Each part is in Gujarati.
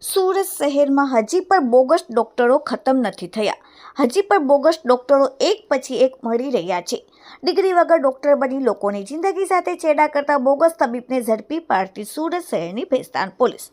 સુરત શહેરમાં હજી પણ બોગસ ડોક્ટરો ખતમ નથી થયા. હજી પણ બોગસ ડોક્ટરો એક પછી એક મળી રહ્યા છે. ડિગ્રી વગર ડોક્ટર બની લોકોની જિંદગી સાથે ચેડા કરતા બોગસ તબીબને ઝડપી પાડતી સુરત શહેરની Bhestan police.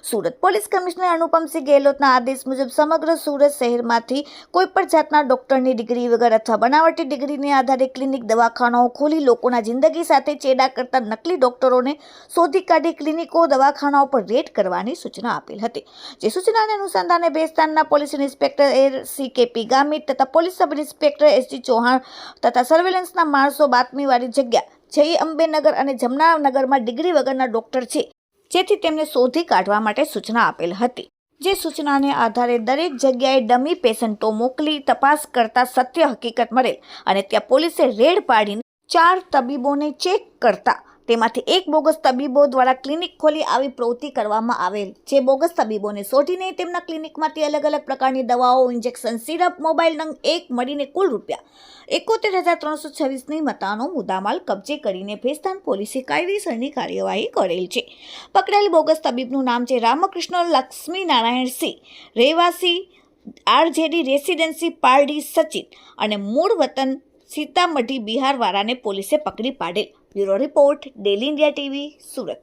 Surat police commissioner Anupamsinh ગેહલોતના આદેશ મુજબ સમગ્ર સુરત શહેરમાંથી કોઈપણ જાતના ડોક્ટરની ડિગ્રી વગર અથવા બનાવટી ડિગ્રીને આધારે ક્લિનિક દવાખાનાઓ ખોલી લોકોના જિંદગી સાથે ચેડા કરતા નકલી ડોક્ટરોને શોધી કાઢી ક્લિનિકો દવાખાનાઓ પર રેડ કરવાની સૂચના આપેલ હતી. જે સૂચનાને અનુસંધાને ભેસ્તાનના પોલીસ ઇન્સ્પેક્ટર CKP ગામિત તથા police sub inspector SG Chauhan તથા સર્વેલન્સના માણસો બાતમીવાળી જગ્યા જય અંબેનગર અને જમનાનગરમાં ડિગ્રી વગરના ડોક્ટર છે, જેથી તેમને શોધી કાઢવા માટે સૂચના આપેલ હતી. જે સૂચનાને આધારે દરેક જગ્યાએ ડમી પેશન્ટો મોકલી તપાસ કરતા સત્ય હકીકત મળેલ અને ત્યાં પોલીસે રેડ પાડીને 4 તબીબોને ચેક કરતા તેમાંથી એક બોગસ તબીબો દ્વારા ક્લિનિક ખોલી આવી પ્રવૃત્તિ કરવામાં આવેલ. જે બોગસ તબીબોને શોધીને તેમના ક્લિનિકમાંથી અલગ અલગ પ્રકારની દવાઓ, ઇન્જેક્શન, સિરપ, મોબાઈલ નંગ એક મળીને કુલ ₹71,326ની મતાનો મુદ્દામાલ કબજે કરીને ભેસ્તાન પોલીસે કાયદેસરની કાર્યવાહી કરેલ છે. પકડાયેલ બોગસ તબીબનું નામ છે રામકૃષ્ણ લક્ષ્મીનારાયણ સિંહ, રહેવાસી RJD રેસિડેન્સી પારડી સચિન અને મૂળ વતન સીતામઢી બિહાર વાળાને પોલીસે પકડી પાડેલ. Bureau report, daily India TV, Surat.